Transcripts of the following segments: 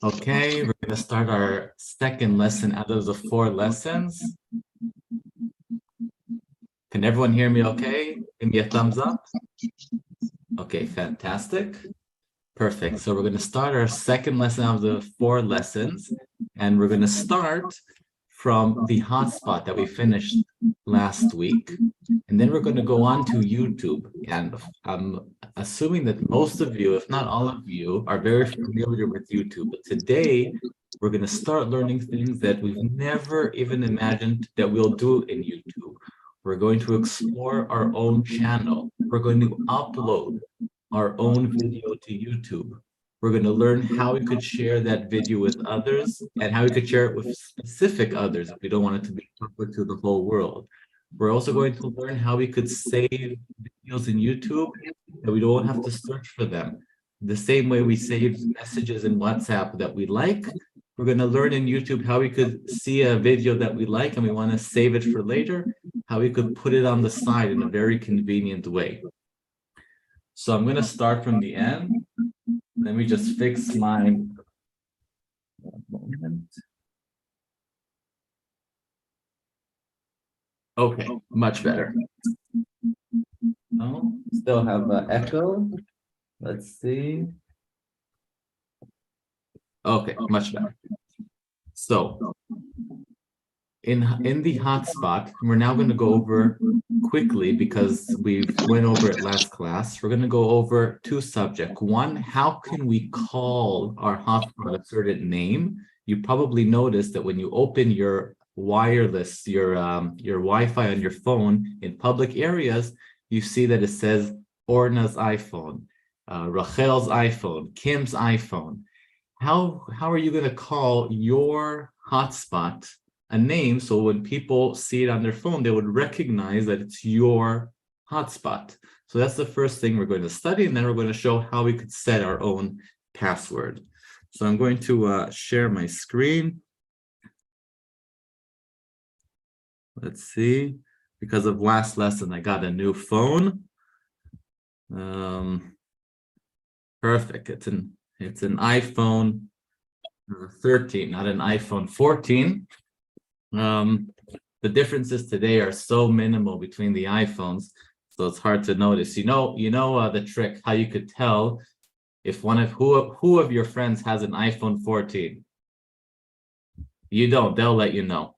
Okay, we're going to start our second lesson out of the 4 lessons. Can everyone hear me okay? Give me a thumbs up. Okay, fantastic. Perfect. So we're going to start our second lesson out of the 4 lessons, and we're going to start from the hotspot that we finished last week. And then we're going to go on to YouTube. And I'm assuming that most of you, if not all of you, are very familiar with YouTube. But today, we're going to start learning things that we've never even imagined that we'll do in YouTube. We're going to explore our own channel. We're going to upload our own video to YouTube. We're going to learn how we could share that video with others and how we could share it with specific others if we don't want it to be public to the whole world. We're also going to learn how we could save videos in YouTube that we don't have to search for them. The same way we save messages in WhatsApp that we like, we're going to learn in YouTube how we could see a video that we like and we want to save it for later, how we could put it on the side in a very convenient way. So I'm going to start from the end. Let me just fix my moment. Okay, much better. Oh, still have an echo. Let's see. Okay, much better. So in the hotspot, we're now going to go over quickly because we went over it last class. We're going to go over 2 subjects. One, how can we call our hotspot a certain name? You probably noticed that when you open your wireless, your Wi-Fi on your phone in public areas, you see that it says Orna's iPhone, Rachel's iPhone, Kim's iPhone. How are you going to call your hotspot a name so when people see it on their phone, they would recognize that it's your hotspot? So that's the first thing we're going to study, and then we're going to show how we could set our own password. So I'm going to share my screen. Let's see. Because of last lesson, I got a new phone. Perfect. It's an iPhone 13, not an iPhone 14. The differences today are so minimal between the iPhones, so it's hard to notice. You know the trick, how you could tell if who of your friends has an iPhone 14. You don't, they'll let you know.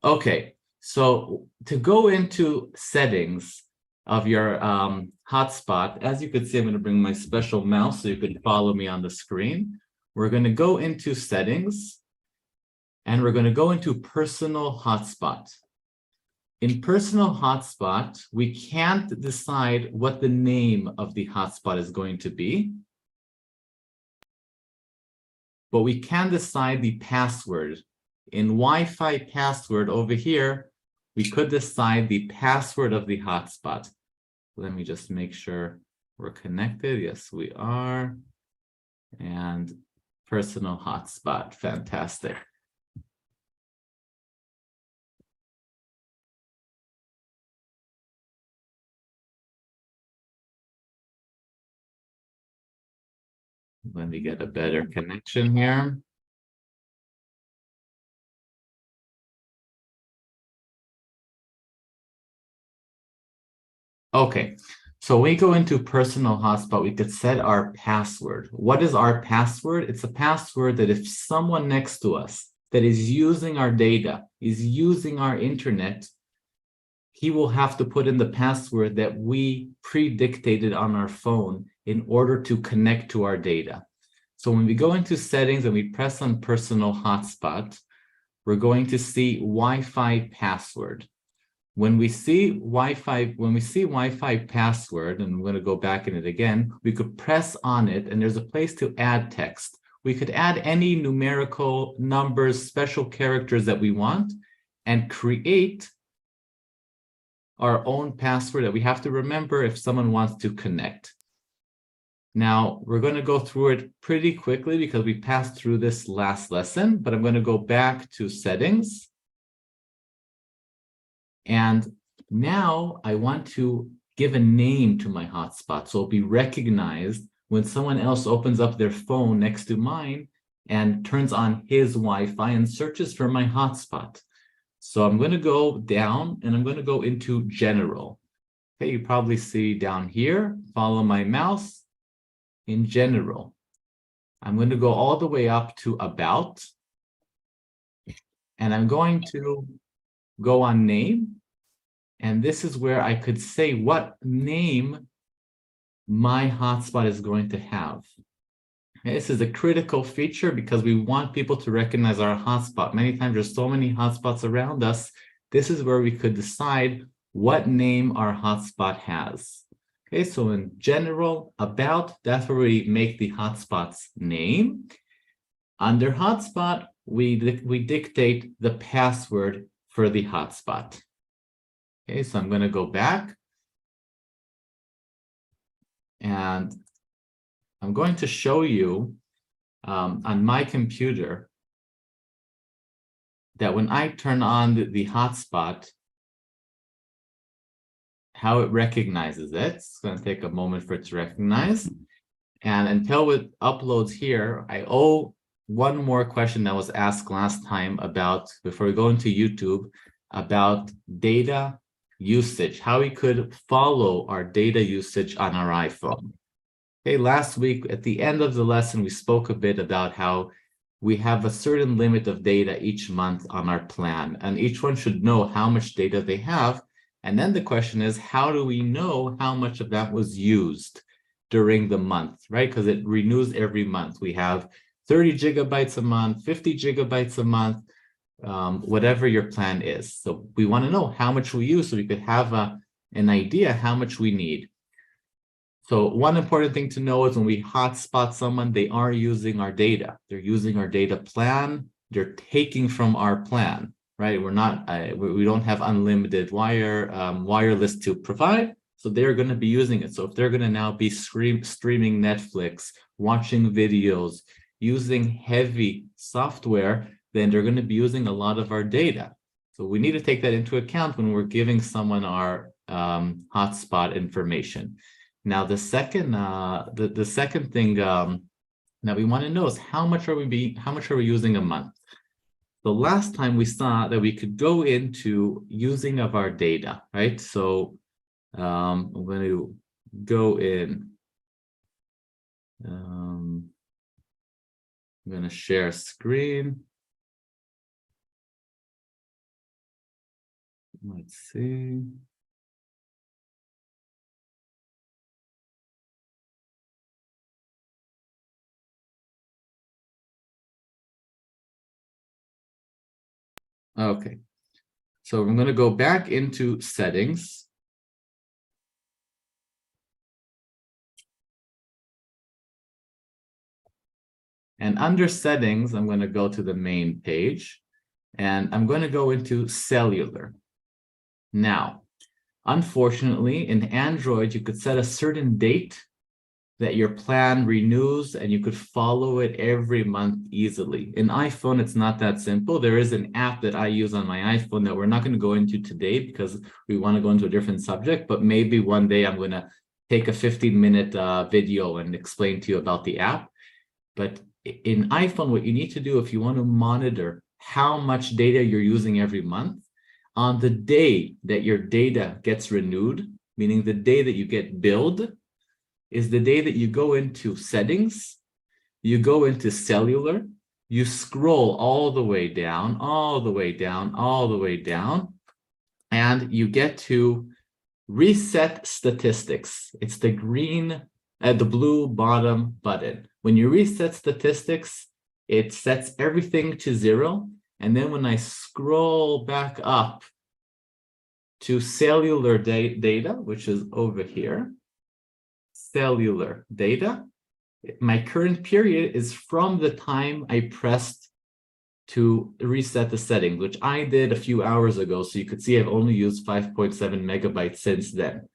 Okay, so to go into settings of your hotspot, as you can see, I'm going to bring my special mouse so you can follow me on the screen. We're going to go into settings. And we're going to go into personal hotspot. In personal hotspot, we can't decide what the name of the hotspot is going to be, but we can decide the password. In Wi-Fi password over here, we could decide the password of the hotspot. Let me just make sure we're connected. Yes, we are. And personal hotspot, fantastic. Let me get a better connection here. Okay, so we go into personal hotspot, we could set our password. What is our password? It's a password that if someone next to us that is using our data, is using our internet, he will have to put in the password that we pre-dictated on our phone in order to connect to our data. So when we go into settings and we press on personal hotspot, we're going to see Wi-Fi password. When we see Wi-Fi password, and I'm going to go back in it again, we could press on it and there's a place to add text. We could add any numerical numbers, special characters that we want and create our own password that we have to remember if someone wants to connect. Now, we're going to go through it pretty quickly because we passed through this last lesson, but I'm going to go back to settings. And now I want to give a name to my hotspot so it'll be recognized when someone else opens up their phone next to mine and turns on his Wi-Fi and searches for my hotspot. So I'm going to go down and I'm going to go into general. Okay, you probably see down here, follow my mouse in general. I'm going to go all the way up to about, and I'm going to go on name. And this is where I could say what name my hotspot is going to have. This is a critical feature because we want people to recognize our hotspot. Many times there's so many hotspots around us. This is where we could decide what name our hotspot has. Okay, so in general, about, that's where we make the hotspot's name. Under hotspot, we dictate the password for the hotspot. Okay, so I'm going to go back. And I'm going to show you on my computer that when I turn on the hotspot, how it recognizes it. It's going to take a moment for it to recognize. And until it uploads here, I owe one more question that was asked last time about, before we go into YouTube, about data usage, how we could follow our data usage on our iPhone. Okay, last week at the end of the lesson, we spoke a bit about how we have a certain limit of data each month on our plan, and each one should know how much data they have. And then the question is, how do we know how much of that was used during the month, right? Because it renews every month. We have 30 gigabytes a month, 50 gigabytes a month, whatever your plan is. So we want to know how much we use so we could have an idea how much we need. So one important thing to know is when we hotspot someone, they are using our data. They're using our data plan. They're taking from our plan, right? We're not, we don't have unlimited wireless to provide. So they're going to be using it. So if they're going to now be streaming Netflix, watching videos, using heavy software, then they're going to be using a lot of our data. So we need to take that into account when we're giving someone our hotspot information. Now, the second the second thing that we want to know is how much are we using a month? The last time we saw that we could go into using of our data, right? So I'm going to go in. I'm going to share screen. Let's see. Okay, so I'm going to go back into settings. And under settings, I'm going to go to the main page and I'm going to go into cellular. Now, unfortunately, in Android, you could set a certain date that your plan renews and you could follow it every month easily. In iPhone, it's not that simple. There is an app that I use on my iPhone that we're not going to go into today because we want to go into a different subject, but maybe one day I'm going to take a 15-minute video and explain to you about the app. But in iPhone, what you need to do if you want to monitor how much data you're using every month, on the day that your data gets renewed, meaning the day that you get billed, is the day that you go into settings, you go into cellular, you scroll all the way down, all the way down, all the way down, and you get to reset statistics. It's the green, the blue bottom button. When you reset statistics, it sets everything to 0. And then when I scroll back up to cellular data, which is over here, cellular data, my current period is from the time I pressed to reset the settings, which I did a few hours ago. So you could see I've only used 5.7 megabytes since then.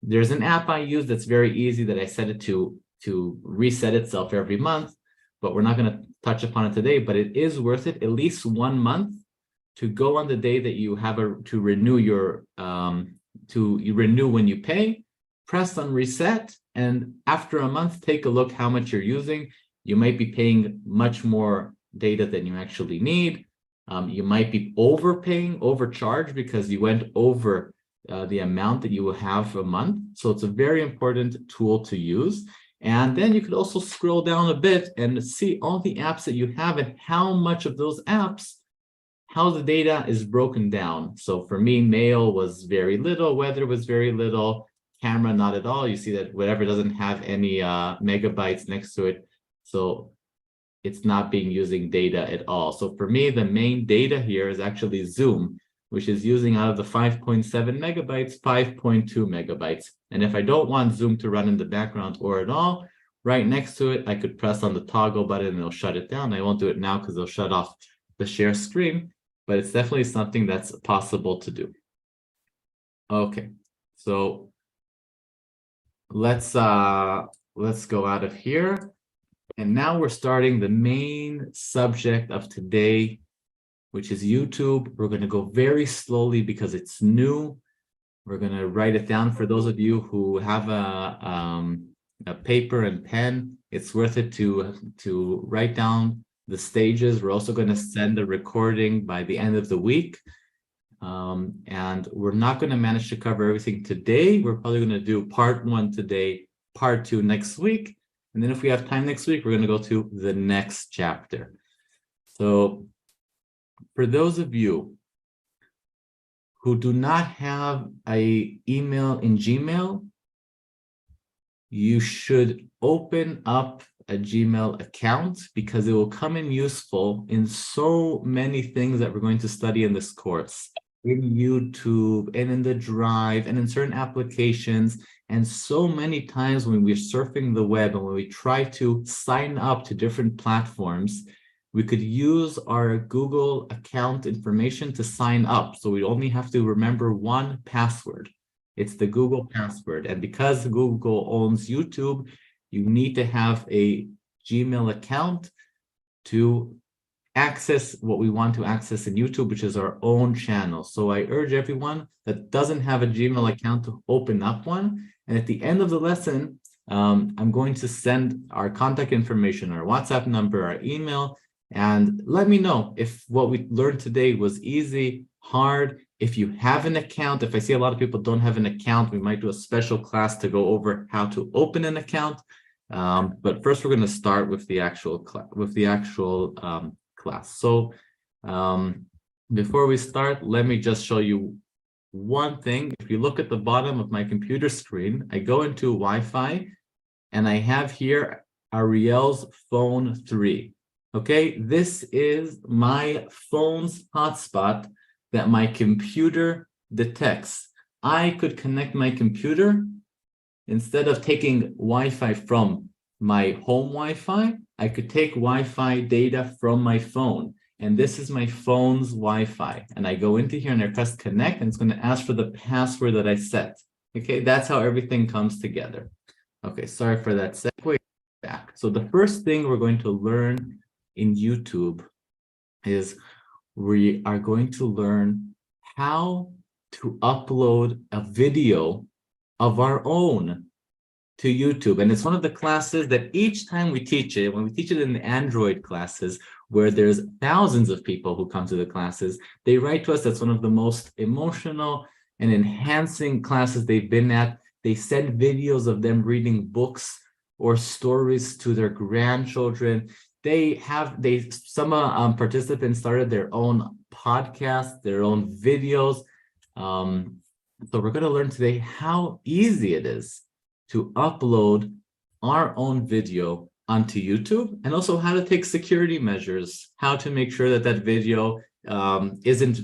There's an app I use that's very easy that I set it to reset itself every month, but we're not going to touch upon it today, but it is worth it at least 1 month to go on the day that you have to renew your, you renew when you pay. press on reset, and after a month, take a look how much you're using. You might be paying much more data than you actually need. You might be overcharged because you went over the amount that you will have a month. So it's a very important tool to use. And then you could also scroll down a bit and see all the apps that you have and how much of those apps, how the data is broken down. So for me, mail was very little, weather was very little, camera not at all. You see that whatever doesn't have any megabytes next to it, so it's not being using data at all. So for me, the main data here is actually Zoom, which is using out of the 5.7 megabytes, 5.2 megabytes. And if I don't want Zoom to run in the background or at all, right next to it, I could press on the toggle button and it'll shut it down. I won't do it now because it'll shut off the share screen, but it's definitely something that's possible to do. Okay, so let's go out of here. And now we're starting the main subject of today, which is YouTube. We're going to go very slowly because it's new. We're going to write it down. For those of you who have a paper and pen, it's worth it to write down the stages. We're also going to send the recording by the end of the week. And we're not going to manage to cover everything today. We're probably going to do part 1 today, part 2 next week. And then if we have time next week, we're going to go to the next chapter. So for those of you who do not have an email in Gmail, you should open up a Gmail account because it will come in useful in so many things that we're going to study in this course. In YouTube and in the Drive and in certain applications. And so many times when we're surfing the web and when we try to sign up to different platforms, we could use our Google account information to sign up. So we only have to remember one password. It's the Google password. And because Google owns YouTube, you need to have a Gmail account to access what we want to access in YouTube, which is our own channel. So I urge everyone that doesn't have a Gmail account to open up one. And at the end of the lesson, I'm going to send our contact information, our WhatsApp number, our email, and let me know if what we learned today was easy, hard. If you have an account, if I see a lot of people don't have an account, we might do a special class to go over how to open an account. But first, we're going to start with the actual class. So before we start, let me just show you one thing. If you look at the bottom of my computer screen, I go into Wi-Fi and I have here Ariel's phone 3. Okay, this is my phone's hotspot that my computer detects. I could connect my computer instead of taking Wi-Fi from my home Wi-Fi. I could take Wi-Fi data from my phone. And this is my phone's Wi-Fi. And I go into here and I press connect, and it's going to ask for the password that I set. Okay, that's how everything comes together. Okay, sorry for that segue back. So the first thing we're going to learn in YouTube is we are going to learn how to upload a video of our own to YouTube. And it's one of the classes that each time we teach it, when we teach it in the Android classes, where there's thousands of people who come to the classes, they write to us that's one of the most emotional and enhancing classes they've been at. They send videos of them reading books or stories to their grandchildren. Some participants started their own podcasts, their own videos. So we're going to learn today how easy it is to upload our own video onto YouTube, and also how to take security measures, how to make sure that that video isn't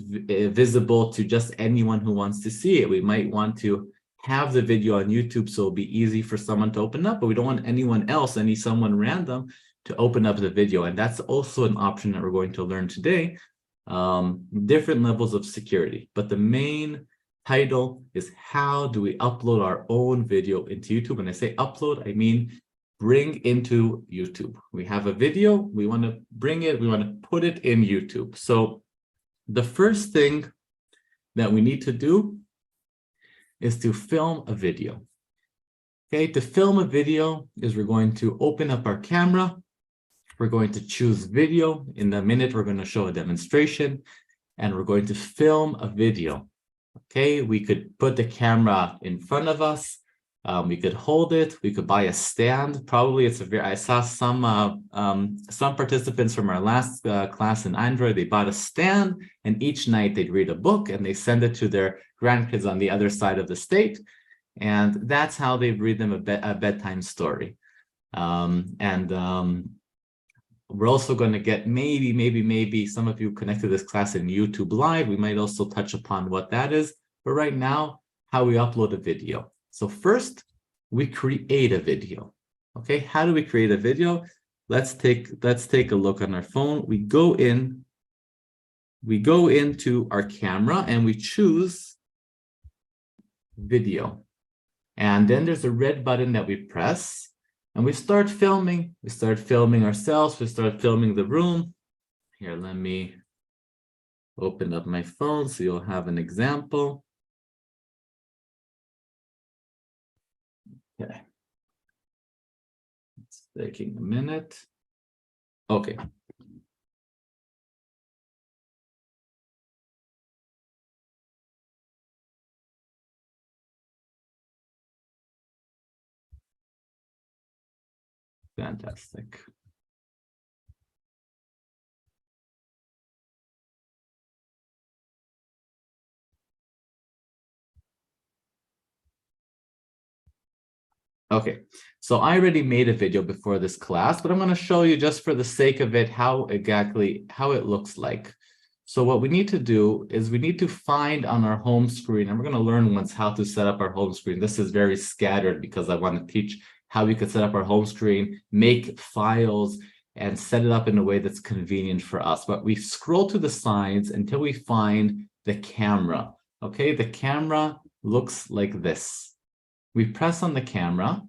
visible to just anyone who wants to see it. We might want to have the video on YouTube so it'll be easy for someone to open up, but we don't want anyone else, someone random, to open up the video. And that's also an option that we're going to learn today, different levels of security. But the main title is how do we upload our own video into YouTube? When I say upload, I mean bring into YouTube. We have a video, we want to bring it, we want to put it in YouTube. So the first thing that we need to do is to film a video. Okay, to film a video is we're going to open up our camera. We're going to choose video. In a minute, we're going to show a demonstration, and we're going to film a video. Okay, we could put the camera in front of us. We could hold it. We could buy a stand. Probably it's a very. I saw some participants from our last class in Android. They bought a stand, and each night they'd read a book and they send it to their grandkids on the other side of the state, and that's how they read them a bedtime story. We're also going to get maybe some of you connected to this class in YouTube Live. We might also touch upon what that is. But right now, how we upload a video. So first, we create a video. Okay, how do we create a video? Let's take a look on our phone. We go into our camera and we choose video. And then there's a red button that we press. And we start filming. We start filming ourselves. We start filming the room. Here, let me open up my phone so you'll have an example. Okay. It's taking a minute. Okay. Fantastic. Okay, so I already made a video before this class, but I'm going to show you just for the sake of it how it looks like. So what we need to do is we need to find on our home screen, and we're going to learn once how to set up our home screen. This is very scattered because I want to teach how we could set up our home screen, make files, and set it up in a way that's convenient for us. But we scroll to the sides until we find the camera. Okay, the camera looks like this. We press on the camera,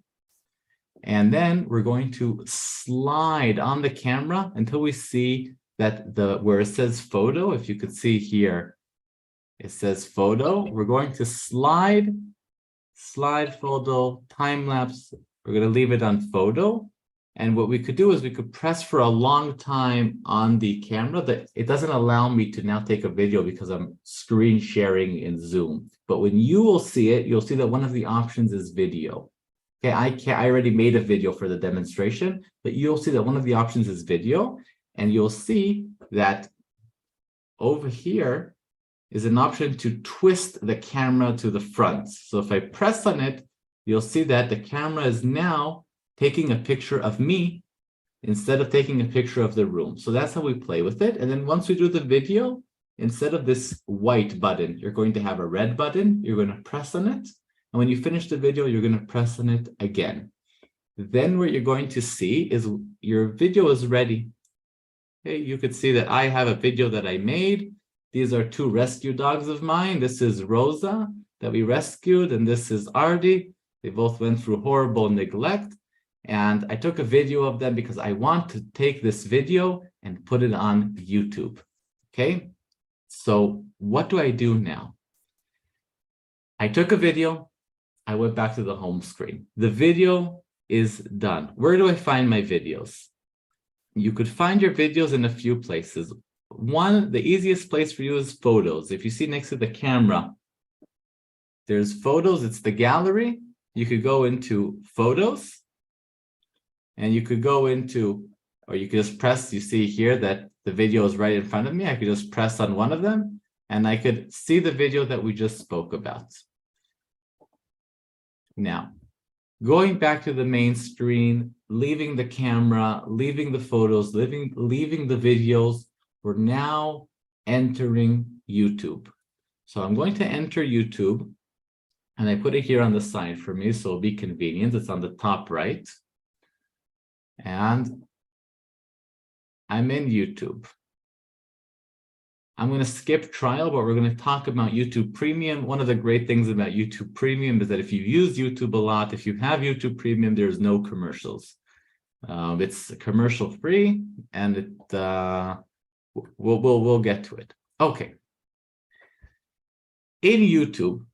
and then we're going to slide on the camera until we see that where it says photo, if you could see here, it says photo. We're going to slide photo, time lapse. We're going to leave it on photo. And what we could do is we could press for a long time on the camera. That it doesn't allow me to now take a video because I'm screen sharing in Zoom. But when you will see it, you'll see that one of the options is video. Okay, I already made a video for the demonstration, but you'll see that one of the options is video, and you'll see that over here is an option to twist the camera to the front. So if I press on it, you'll see that the camera is now taking a picture of me instead of taking a picture of the room. So that's how we play with it. And then once we do the video, instead of this white button, you're going to have a red button. You're going to press on it. And when you finish the video, you're going to press on it again. Then what you're going to see is your video is ready. Okay, you could see that I have a video that I made. These are two rescue dogs of mine. This is Rosa that we rescued, and this is Ardi. They both went through horrible neglect. And I took a video of them because I want to take this video and put it on YouTube. Okay, so what do I do now? I took a video. I went back to the home screen. The video is done. Where do I find my videos? You could find your videos in a few places. One, the easiest place for you is photos. If you see next to the camera, there's photos. It's the gallery. You could go into photos. And you could go into, or you could just press, you see here that the video is right in front of me. I could just press on one of them and I could see the video that we just spoke about. Now, going back to the main screen, leaving the camera, leaving the photos, leaving the videos, we're now entering YouTube. So I'm going to enter YouTube, and I put it here on the side for me, so it'll be convenient. It's on the top right. And I'm in YouTube. I'm going to skip trial, but we're going to talk about YouTube Premium. One of the great things about YouTube Premium is that if you use YouTube a lot, if you have YouTube Premium, there's no commercials. It's commercial free, and we'll get to it. Okay. In YouTube,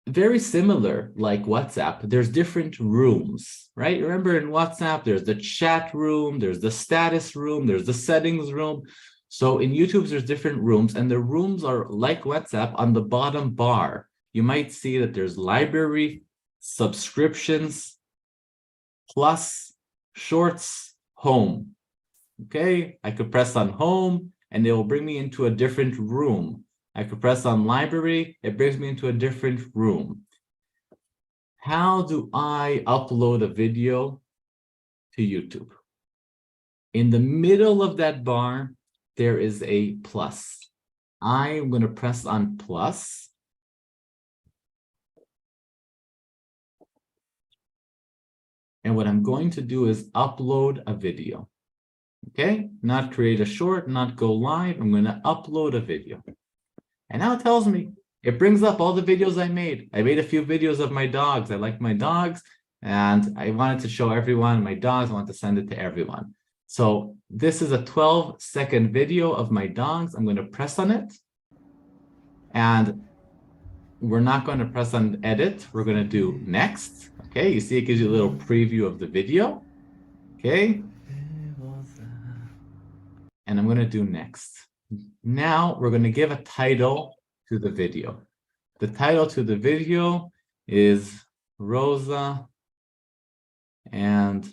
very similar like WhatsApp. There's different rooms, right? Remember in WhatsApp, there's the chat room, there's the status room, there's the settings room. So in YouTube, there's different rooms, and the rooms are like WhatsApp on the bottom bar. You might see that there's library, subscriptions, plus, shorts, home. Okay, I could press on home and it will bring me into a different room. I could press on library, it brings me into a different room. How do I upload a video to YouTube? In the middle of that bar, there is a plus. I'm going to press on plus. And what I'm going to do is upload a video. Okay, not create a short, not go live. I'm going to upload a video. And now it tells me, it brings up all the videos I made. I made a few videos of my dogs. I like my dogs and I wanted to show everyone my dogs. I want to send it to everyone. So this is a 12-second video of my dogs. I'm going to press on it. And we're not going to press on edit. We're going to do next. Okay, you see it gives you a little preview of the video. Okay. And I'm going to do next. Now we're going to give a title to the video. The title to the video is Rosa and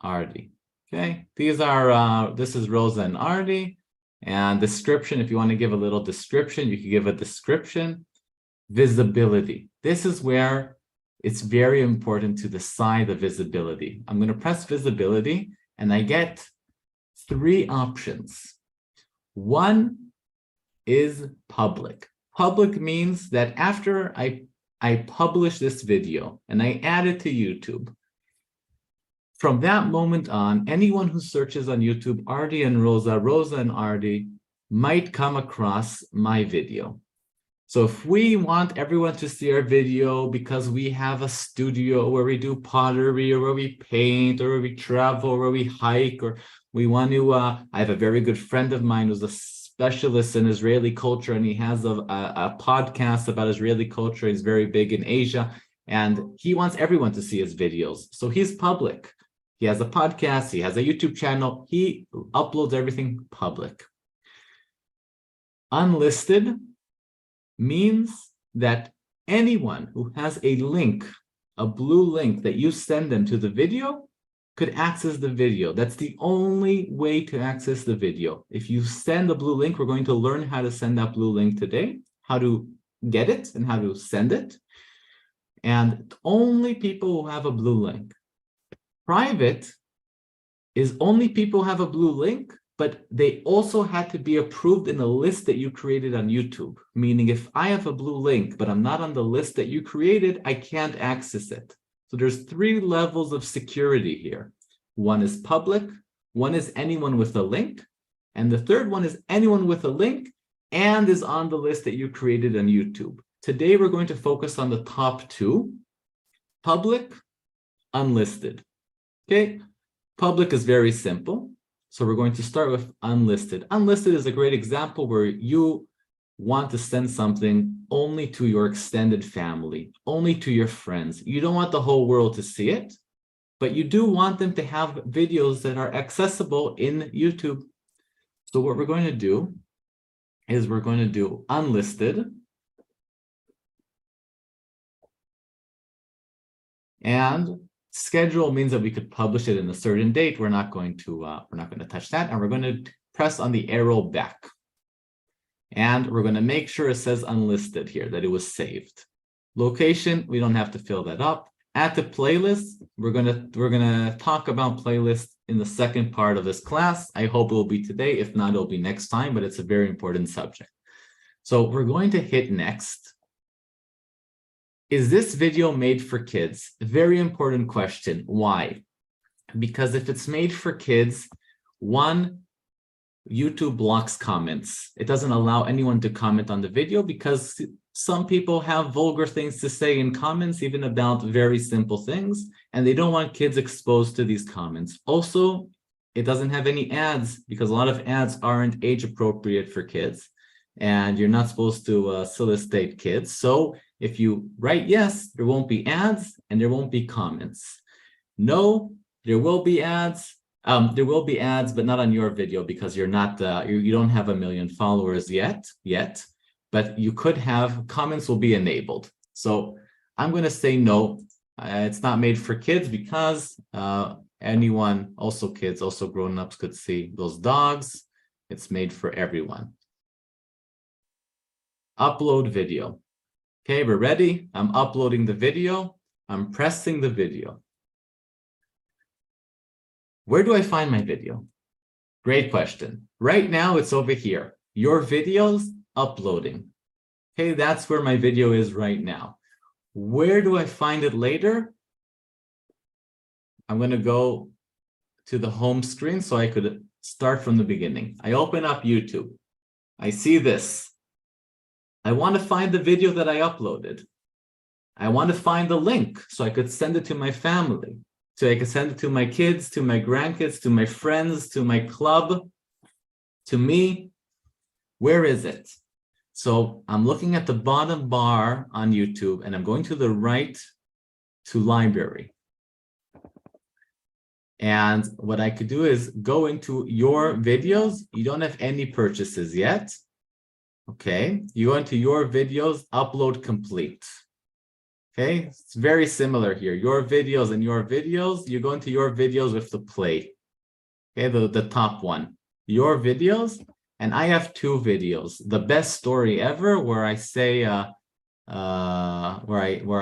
Artie. Okay, these are, this is Rosa and Artie. And description, if you want to give a little description, you can give a description. Visibility. This is where it's very important to decide the visibility. I'm going to press visibility and I get 3 options. One is public. Public means that after I publish this video and I add it to YouTube, from that moment on, anyone who searches on YouTube, Artie and Rosa, Rosa and Artie, might come across my video. So if we want everyone to see our video because we have a studio where we do pottery or where we paint or where we travel or where we hike, or we want to, I have a very good friend of mine who's a specialist in Israeli culture, and he has a podcast about Israeli culture. He's very big in Asia, and he wants everyone to see his videos. So he's public. He has a podcast, he has a YouTube channel, he uploads everything public. Unlisted means that anyone who has a link, a blue link that you send them to the video, could access the video. That's the only way to access the video. If you send a blue link, we're going to learn how to send that blue link today, how to get it and how to send it. And only people who have a blue link. Private is only people who have a blue link, but they also had to be approved in a list that you created on YouTube. Meaning if I have a blue link, but I'm not on the list that you created, I can't access it. So there's 3 levels of security here. One is public, one is anyone with a link, and the third one is anyone with a link and is on the list that you created on YouTube. Today, we're going to focus on the top 2, public, unlisted. Okay, public is very simple. So we're going to start with unlisted. Unlisted is a great example where you want to send something only to your extended family, only to your friends. You don't want the whole world to see it, but you do want them to have videos that are accessible in YouTube. So what we're going to do is we're going to do unlisted. And schedule means that we could publish it in a certain date. We're not going to touch that, and we're going to press on the arrow back. And we're going to make sure it says unlisted here, that it was saved. Location, we don't have to fill that up. Add to playlist, we're gonna talk about playlists in the second part of this class. I hope it will be today. If not, it'll be next time, but it's a very important subject. So we're going to hit next. Is this video made for kids? Very important question. Why? Because if it's made for kids, one, YouTube blocks comments. It doesn't allow anyone to comment on the video because some people have vulgar things to say in comments, even about very simple things, and they don't want kids exposed to these comments. Also, it doesn't have any ads because a lot of ads aren't age appropriate for kids, and you're not supposed to solicit kids. So If you write yes, there won't be ads and there won't be comments. No, there will be ads. There will be ads, but not on your video because you're not you don't have 1 million followers yet. But you could have comments will be enabled. So I'm going to say no. It's not made for kids because anyone, also kids, also grown-ups could see those dogs. It's made for everyone. Upload video. Okay, we're ready. I'm uploading the video. I'm pressing the video. Where do I find my video? Great question. Right now, it's over here. Your videos uploading. Okay, that's where my video is right now. Where do I find it later? I'm going to go to the home screen so I could start from the beginning. I open up YouTube. I see this. I want to find the video that I uploaded. I want to find the link so I could send it to my family. So I could send it to my kids, to my grandkids, to my friends, to my club, to me. Where is it? So I'm looking at the bottom bar on YouTube and I'm going to the right to library. And what I could do is go into your videos. You don't have any purchases yet. Okay, you go into your videos, upload complete. Okay, it's very similar here. Your videos and your videos, you go into your videos with the play. Okay, the top one. Your videos, and I have 2 videos. The best story ever, where I say where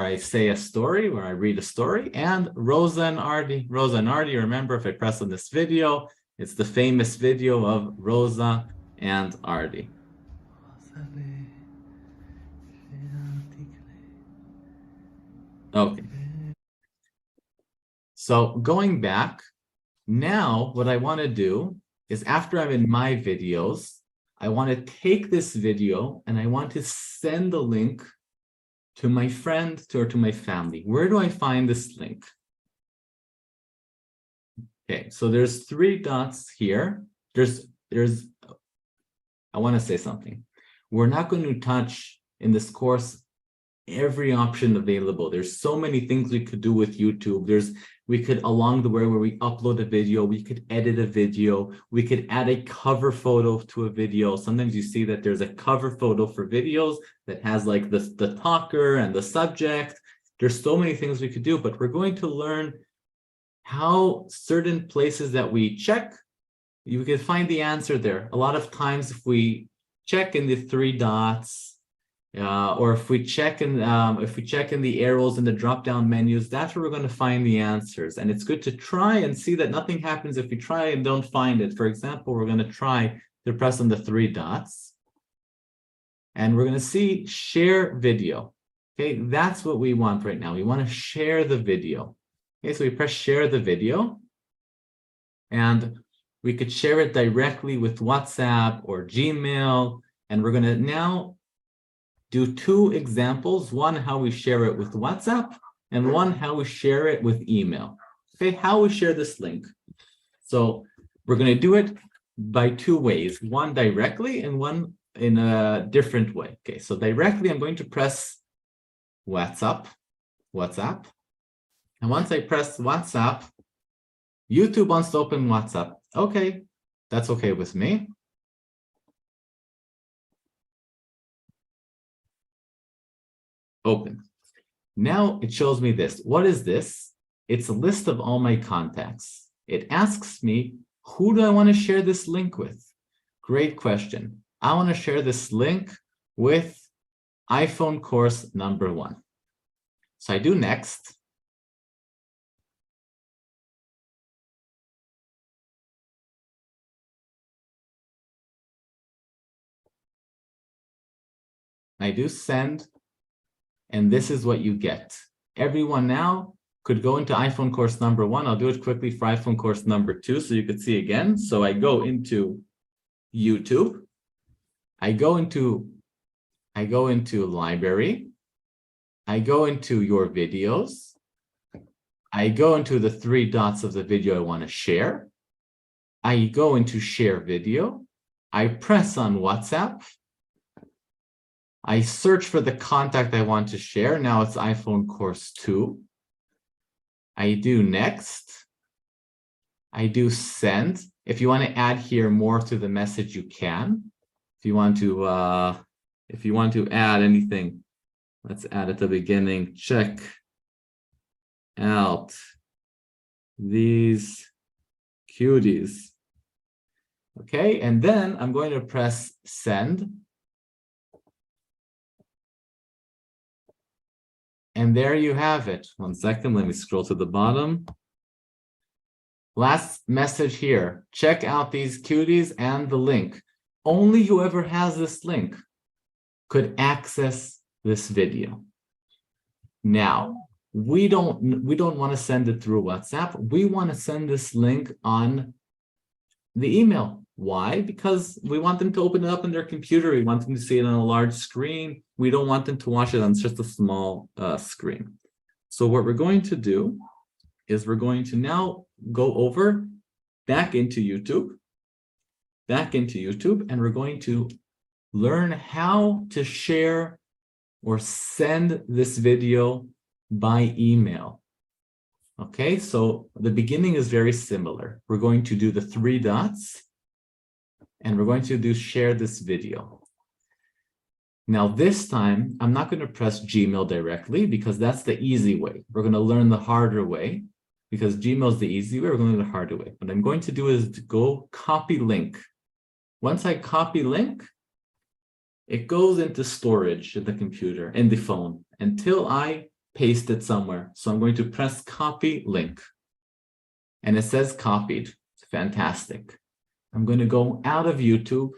I say a story, where I read a story, and Rosa and Artie. Rosa and Artie, remember if I press on this video, it's the famous video of Rosa and Artie. Okay. So going back, now what I want to do is after I'm in my videos, I want to take this video and I want to send the link to my friend or to my family. Where do I find this link? Okay, so there's 3 dots here. I want to say something. We're not going to touch in this course every option available. There's so many things we could do with YouTube. We could, along the way where we upload a video, we could edit a video, we could add a cover photo to a video. Sometimes you see that there's a cover photo for videos that has like the talker and the subject. There's so many things we could do, but we're going to learn how certain places that we check, you can find the answer there. A lot of times if we check in the 3 dots, or if we check in the arrows in the drop-down menus, that's where we're going to find the answers. And it's good to try and see that nothing happens if we try and don't find it. For example, we're going to try to press on the 3 dots, and we're going to see share video. Okay, that's what we want right now. We want to share the video. Okay, so we press share the video, and we could share it directly with WhatsApp or Gmail. And we're going to now do 2 examples, one how we share it with WhatsApp and one how we share it with email. Okay, how we share this link. So we're going to do it by 2 ways, one directly and one in a different way. Okay, so directly I'm going to press WhatsApp. And once I press WhatsApp, YouTube wants to open WhatsApp. Okay, that's okay with me. Open. Now it shows me this. What is this? It's a list of all my contacts. It asks me, who do I want to share this link with? Great question. I want to share this link with iPhone course number 1. So I do next. I do send. And this is what you get. Everyone now could go into iPhone course number 1. I'll do it quickly for iPhone course number 2 so you could see again. So I go into YouTube. I go into library. I go into your videos. I go into the 3 dots of the video I want to share. I go into share video. I press on WhatsApp. I search for the contact I want to share. Now it's iPhone course 2. I do next. I do send. If you want to add here more to the message, you can. If you want to add anything, let's add at the beginning. Check out these cuties. Okay, and then I'm going to press send. And there you have it. 1 second, let me scroll to the bottom. Last message here. Check out these cuties and the link. Only whoever has this link could access this video. Now, we don't want to send it through WhatsApp. We want to send this link on the email. Why? Because we want them to open it up on their computer. We want them to see it on a large screen. We don't want them to watch it on just a small screen. So what we're going to do is we're going to now go over back into YouTube, and we're going to learn how to share or send this video by email. Okay, so the beginning is very similar. We're going to do the 3 dots, and we're going to do share this video. Now this time, I'm not going to press Gmail directly because that's the easy way. We're going to learn the harder way because Gmail is the easy way. We're going to learn the harder way. What I'm going to do is to go copy link. Once I copy link, it goes into storage in the computer, in the phone, until I paste it somewhere. So I'm going to press copy link. And it says copied. It's fantastic. I'm going to go out of YouTube.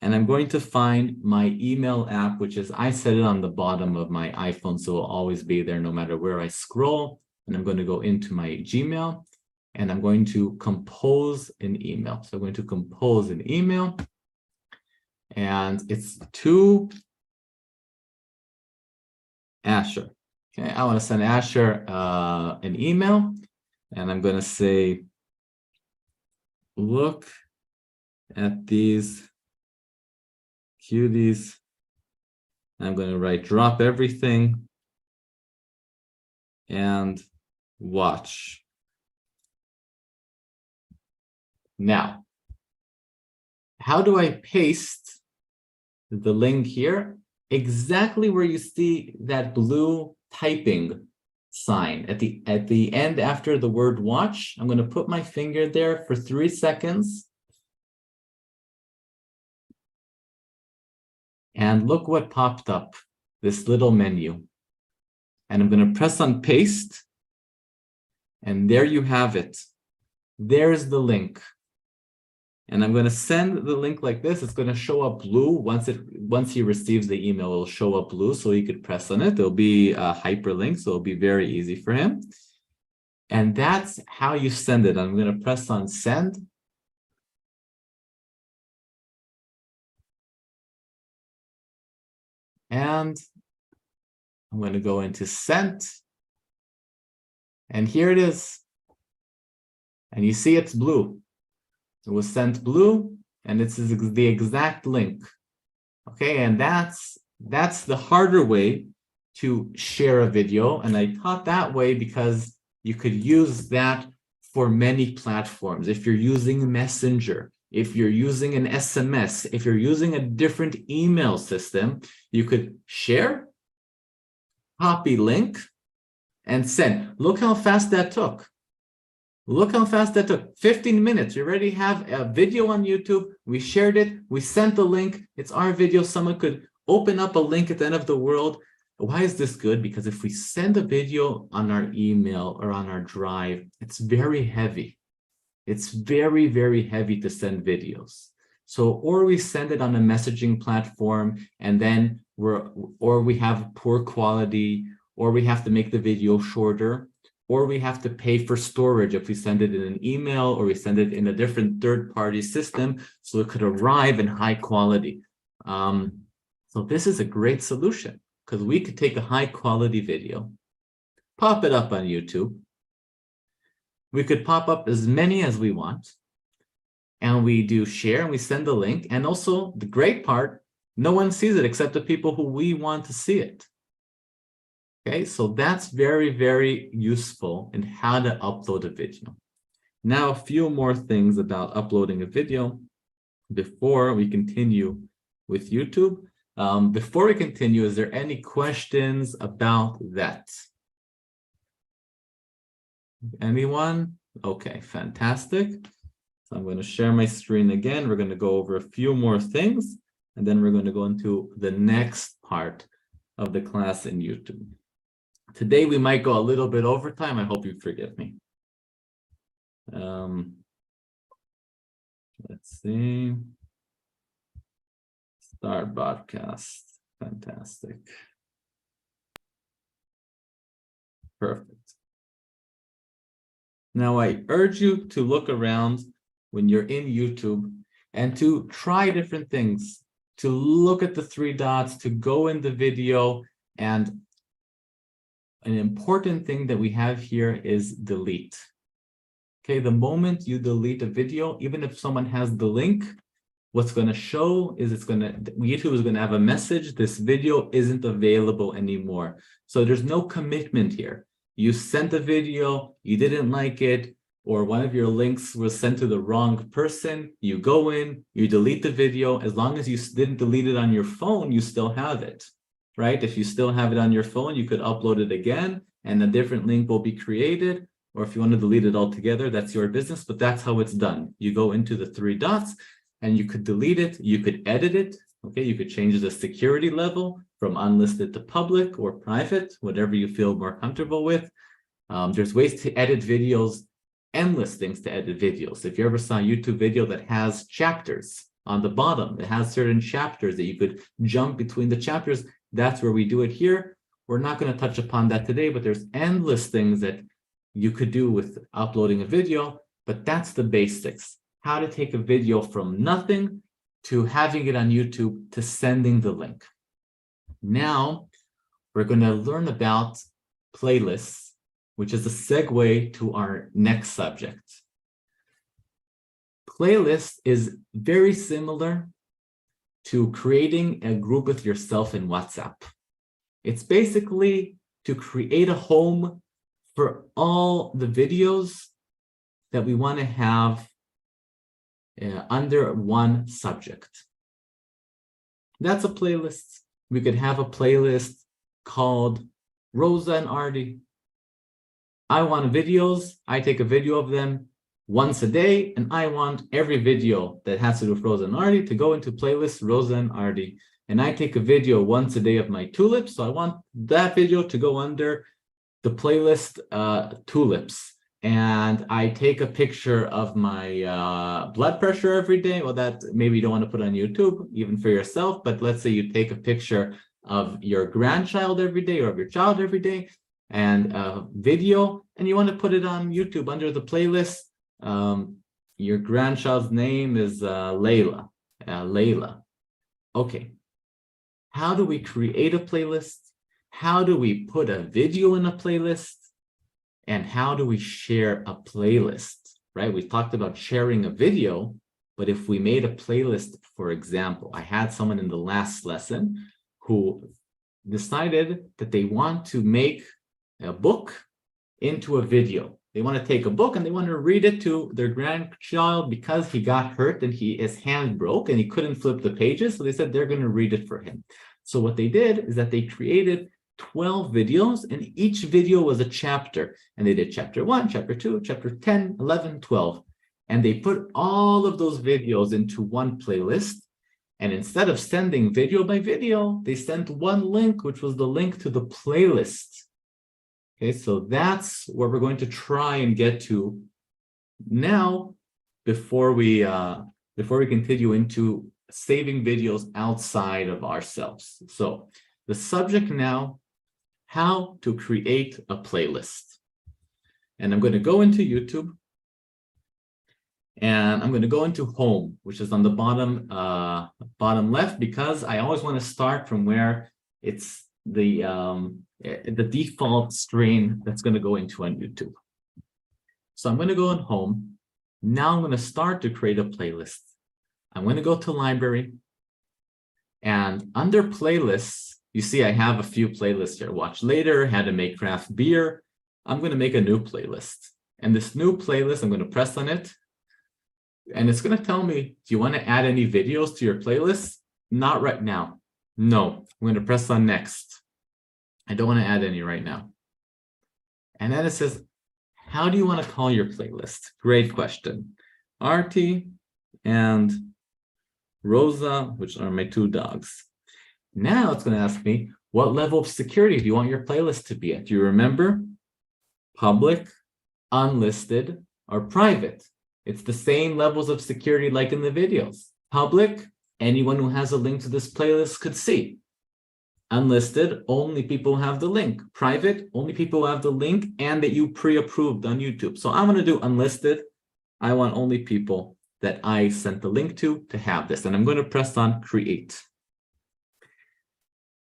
And I'm going to find my email app, which is, I set it on the bottom of my iPhone, so it'll always be there no matter where I scroll. And I'm going to go into my Gmail, and I'm going to compose an email. So I'm going to compose an email, and it's to Asher. Okay, I want to send Asher an email, and I'm going to say, look at these cuties. I'm going to write drop everything and watch. Now, how do I paste the link here? Exactly where you see that blue typing sign at the end after the word watch. I'm going to put my finger there for 3 seconds. And look what popped up, this little menu. And I'm going to press on paste. And there you have it. There's the link. And I'm going to send the link like this. It's going to show up blue. Once he receives the email, it'll show up blue. So he could press on it. There'll be a hyperlink. So it'll be very easy for him. And that's how you send it. I'm going to press on send. And I'm going to go into sent. And here it is. And you see it's blue. It was sent blue, and this is the exact link. Okay, and that's the harder way to share a video. And I taught that way because you could use that for many platforms. If you're using Messenger, if you're using an SMS, if you're using a different email system, you could share, copy link, and send. Look how fast that took. Look how fast that took. 15 minutes. We already have a video on YouTube. We shared it. We sent the link. It's our video. Someone could open up a link at the end of the world. Why is this good? Because if we send a video on our email or on our drive, it's very heavy. It's very, very heavy to send videos. So, or we send it on a messaging platform, and then or we have poor quality, or we have to make the video shorter, or we have to pay for storage if we send it in an email or we send it in a different third-party system, so it could arrive in high quality. So this is a great solution because we could take a high-quality video, pop it up on YouTube. We could pop up as many as we want, and we do share and we send the link. And also the great part No one sees it except the people who we want to see it. Okay, so that's very, very useful in how to upload a video. Now, a few more things about uploading a video before we continue with YouTube. Before we continue, is there any questions about that? Anyone? Okay, fantastic. So I'm going to share my screen again. We're going to go over a few more things, and then we're going to go into the next part of the class in YouTube. Today, we might go a little bit over time. I hope you forgive me. Let's see. Start broadcast. Fantastic. Perfect. Now, I urge you to look around when you're in YouTube and to try different things, to look at the three dots, to go in the video. And an important thing that we have here is delete. Okay, the moment you delete a video, even if someone has the link, what's going to show is YouTube is going to have a message, this video isn't available anymore. So there's no commitment here. You sent a video, you didn't like it, or one of your links was sent to the wrong person. You go in, you delete the video. As long as you didn't delete it on your phone, you still have it, right? If you still have it on your phone, you could upload it again and a different link will be created. Or if you want to delete it altogether, that's your business, but that's how it's done. You go into the three dots and you could delete it, you could edit it, okay? You could change the security level from unlisted to public or private, whatever you feel more comfortable with. There's ways to edit videos, endless things to edit videos. If you ever saw a YouTube video that has chapters on the bottom, it has certain chapters that you could jump between the chapters, that's where we do it here. We're not going to touch upon that today, but there's endless things that you could do with uploading a video, but that's the basics. How to take a video from nothing to having it on YouTube to sending the link. Now, we're going to learn about playlists, which is a segue to our next subject. Playlist is very similar to creating a group with yourself in WhatsApp. It's basically to create a home for all the videos that we want to have under one subject. That's a playlist. We could have a playlist called Rosa and Artie. I want videos. I take a video of them once a day, and I want every video that has to do with Rosa and Artie to go into playlist Rosa and Artie. And I take a video once a day of my tulips, so I want that video to go under the playlist tulips. And I take a picture of my blood pressure every day. Well, that maybe you don't want to put on YouTube, even for yourself, but let's say you take a picture of your grandchild every day or of your child every day and a video, and you want to put it on YouTube under the playlist. Your grandchild's name is Layla. Okay. How do we create a playlist? How do we put a video in a playlist? And how do we share a playlist, right? We talked about sharing a video, but if we made a playlist, for example, I had someone in the last lesson who decided that they want to make a book into a video. They want to take a book and they want to read it to their grandchild because he got hurt and his hand broke and he couldn't flip the pages. So they said they're going to read it for him. So what they did is that they created 12 videos, and each video was a chapter. And they did chapter 1, chapter 2, chapter 10, 11, 12. And they put all of those videos into one playlist. And instead of sending video by video, they sent one link, which was the link to the playlist. Okay, so that's what we're going to try and get to now before we continue into saving videos outside of ourselves. So the subject now, how to create a playlist. And I'm going to go into YouTube and I'm going to go into home, which is on the bottom left, because I always want to start from where it's the default screen that's going to go into on YouTube. So I'm going to go in home. Now I'm going to start to create a playlist. I'm going to go to library. And under playlists, you see I have a few playlists here. Watch later, how to make craft beer. I'm going to make a new playlist. And this new playlist, I'm going to press on it. And it's going to tell me, do you want to add any videos to your playlist? Not right now. No, I'm going to press on next. I don't want to add any right now. And then it says, how do you want to call your playlist? Great question. Artie and Rosa, which are my two dogs. Now it's going to ask me, what level of security do you want your playlist to be at? Do you remember? Public, unlisted, or private. It's the same levels of security like in the videos. Public, anyone who has a link to this playlist could see. Unlisted, only people who have the link. Private, only people who have the link and that you pre-approved on YouTube. So I'm going to do unlisted. I want only people that I sent the link to have this. And I'm going to press on create.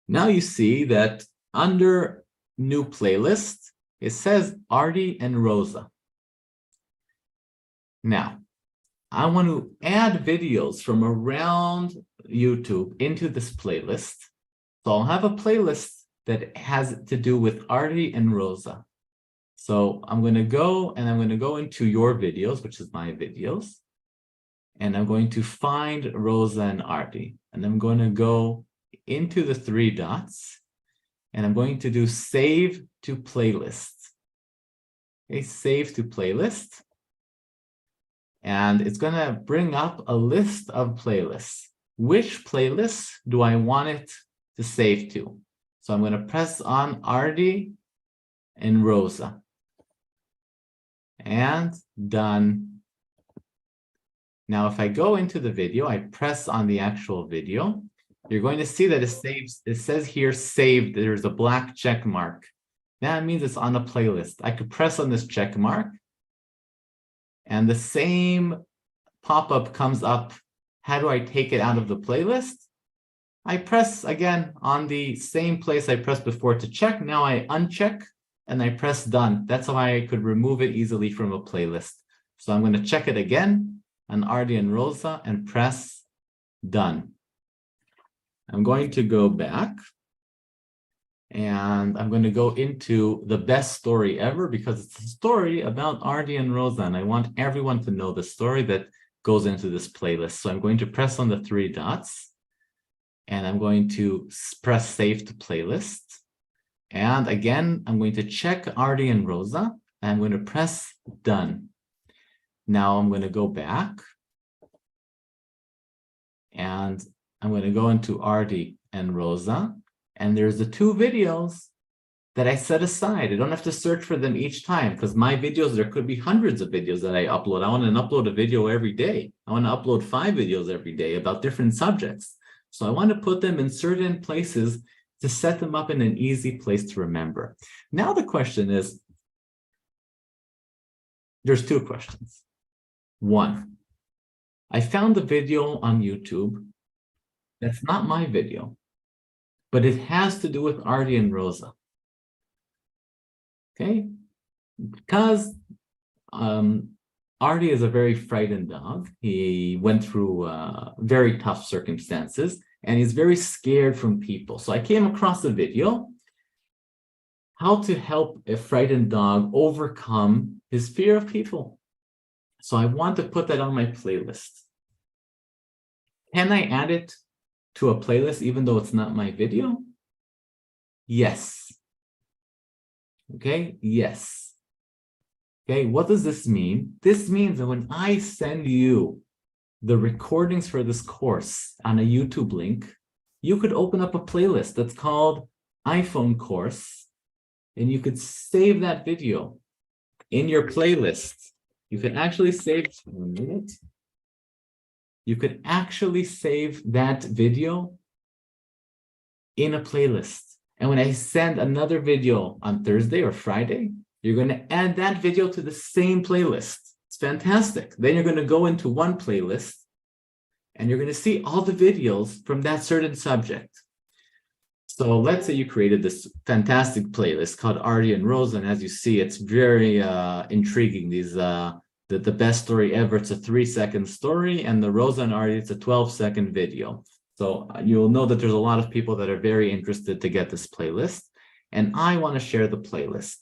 Now you see that under new playlist, it says Artie and Rosa. Now, I want to add videos from around YouTube into this playlist. So I'll have a playlist that has to do with Artie and Rosa. So I'm going to go into your videos, which is my videos. And I'm going to find Rosa and Artie. And I'm going to go into the three dots. And I'm going to do save to playlist. Okay, save to playlist. And it's going to bring up a list of playlists. Which playlists do I want it to save to? So I'm going to press on Artie and Rosa. And done. Now, if I go into the video, I press on the actual video, you're going to see that it saves. It says here saved. There's a black check mark. That means it's on a playlist. I could press on this check mark. And the same pop-up comes up. How do I take it out of the playlist? I press again on the same place I pressed before to check. Now I uncheck and I press done. That's how I could remove it easily from a playlist. So I'm going to check it again on Artie and Rosa and press done. I'm going to go back. And I'm going to go into the best story ever because it's a story about Artie and Rosa. And I want everyone to know the story that goes into this playlist. So I'm going to press on the three dots. And I'm going to press save to playlist. And again, I'm going to check Artie and Rosa. And I'm going to press done. Now I'm going to go back. And I'm going to go into Artie and Rosa. And there's the two videos that I set aside. I don't have to search for them each time because my videos, there could be hundreds of videos that I upload. I want to upload a video every day. I want to upload 5 videos every day about different subjects. So I want to put them in certain places to set them up in an easy place to remember. Now the question is, there's 2 questions. 1, I found a video on YouTube that's not my video, but it has to do with Artie and Rosa. Okay? Because Artie is a very frightened dog. He went through very tough circumstances, and he's very scared from people. So I came across a video, how to help a frightened dog overcome his fear of people. So I want to put that on my playlist. Can I add it to a playlist even though it's not my video? Yes. Okay, yes. Okay, what does this mean? This means that when I send you the recordings for this course on a YouTube link, you could open up a playlist that's called iPhone course, and you could save that video in your playlist. You could actually save, you could actually save that video in a playlist. And when I send another video on Thursday or Friday, you're going to add that video to the same playlist. It's fantastic. Then you're going to go into one playlist and you're going to see all the videos from that certain subject. So let's say you created this fantastic playlist called Artie and Rosa, and as you see, it's very intriguing. These the best story ever. It's a 3-second story, and the Rosa and Artie, it's a 12-second video. So you'll know that there's a lot of people that are very interested to get this playlist, and I want to share the playlist.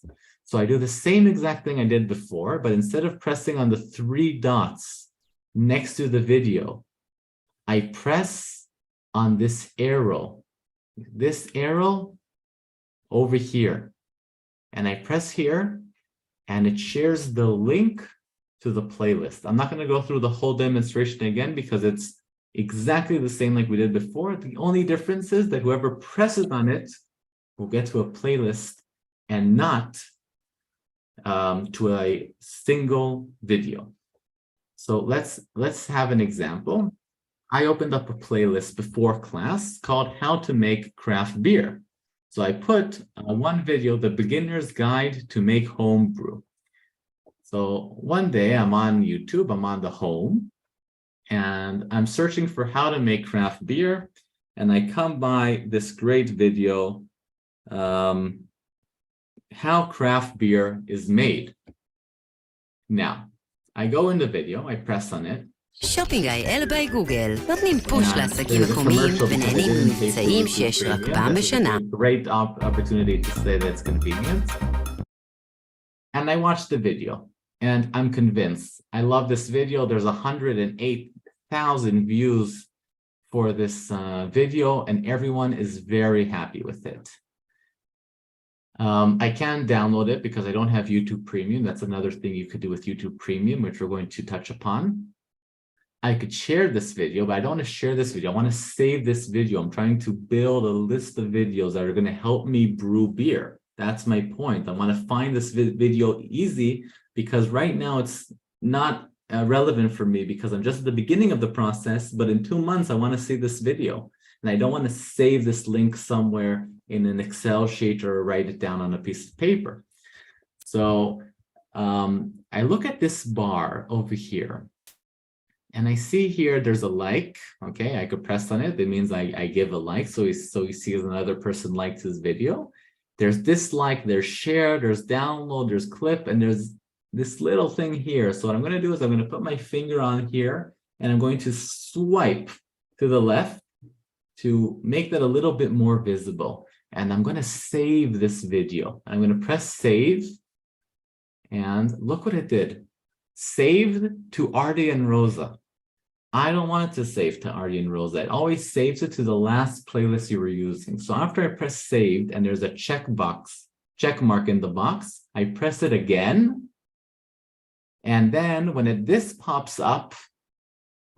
So I do the same exact thing I did before, but instead of pressing on the 3 dots next to the video, I press on this arrow over here, and I press here, and it shares the link to the playlist. I'm not going to go through the whole demonstration again because it's exactly the same like we did before. The only difference is that whoever presses on it will get to a playlist and not to a single video. So let's have an example. I opened up a playlist before class called How to Make Craft Beer. So I put one video, The Beginner's Guide to Make Home Brew. So one day I'm on YouTube, I'm on the home, and I'm searching for how to make craft beer, and I come by this great video, how craft beer is made. Now, I go in the video, I press on it. שופינג.איי ביי גוגל נותנים פוש לעסקים מקומיים ונהנים ממבצעים שיש רק פעם בשנה. Great opportunity to say that's convenient. And I watched the video, and I'm convinced. I love this video. There's 108,000 views for this video, and everyone is very happy with it. I can download it because I don't have YouTube Premium. That's another thing you could do with YouTube Premium, which we're going to touch upon. I could share this video, but I don't want to share this video. I want to save this video. I'm trying to build a list of videos that are going to help me brew beer. That's my point. I want to find this video easy because right now it's not relevant for me because I'm just at the beginning of the process, but in 2 months, I want to see this video. And I don't want to save this link somewhere in an Excel sheet or write it down on a piece of paper. So I look at this bar over here, and I see here there's a like. Okay, I could press on it. That means I give a like. So you see another person likes his video. There's dislike, there's share, there's download, there's clip, and there's this little thing here. So what I'm going to do is I'm going to put my finger on here, and I'm going to swipe to the left to make that a little bit more visible. And I'm going to save this video. I'm going to press save, and look what it did. Saved to Artie and Rosa. I don't want it to save to Artie and Rosa. It always saves it to the last playlist you were using. So after I press saved and there's a check mark in the box, I press it again. And then when this pops up,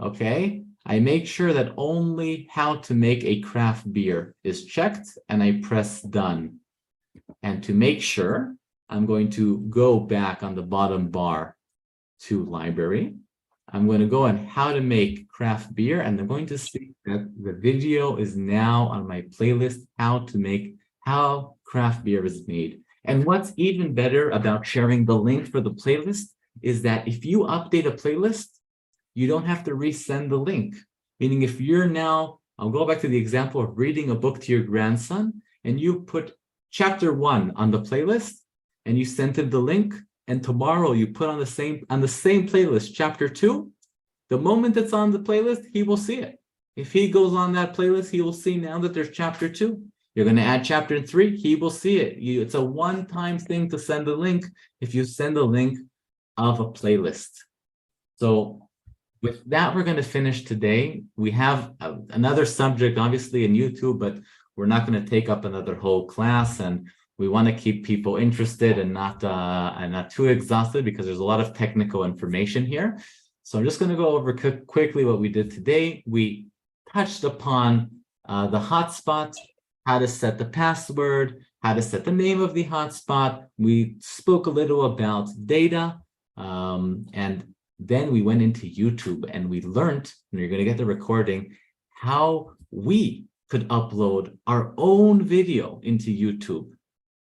okay, I make sure that only how to make a craft beer is checked, and I press done. And to make sure, I'm going to go back on the bottom bar to library. I'm going to go on how to make craft beer, and I'm going to see that the video is now on my playlist, how craft beer is made. And what's even better about sharing the link for the playlist is that if you update a playlist, you don't have to resend the link. Meaning if you're now, I'll go back to the example of reading a book to your grandson, and you put chapter 1 on the playlist, and you sent him the link, and tomorrow you put on the same playlist chapter 2, the moment it's on the playlist, he will see it. If he goes on that playlist, he will see now that there's chapter 2. You're going to add chapter 3, he will see it. It's a one-time thing to send a link if you send a link of a playlist. So with that, we're going to finish today. We have another subject, obviously, in YouTube, but we're not going to take up another whole class, and we want to keep people interested and not too exhausted because there's a lot of technical information here. So I'm just going to go over quickly what we did today. We touched upon the hotspot, how to set the password, how to set the name of the hotspot. We spoke a little about data, and then we went into YouTube and we learned, and you're going to get the recording, how we could upload our own video into YouTube,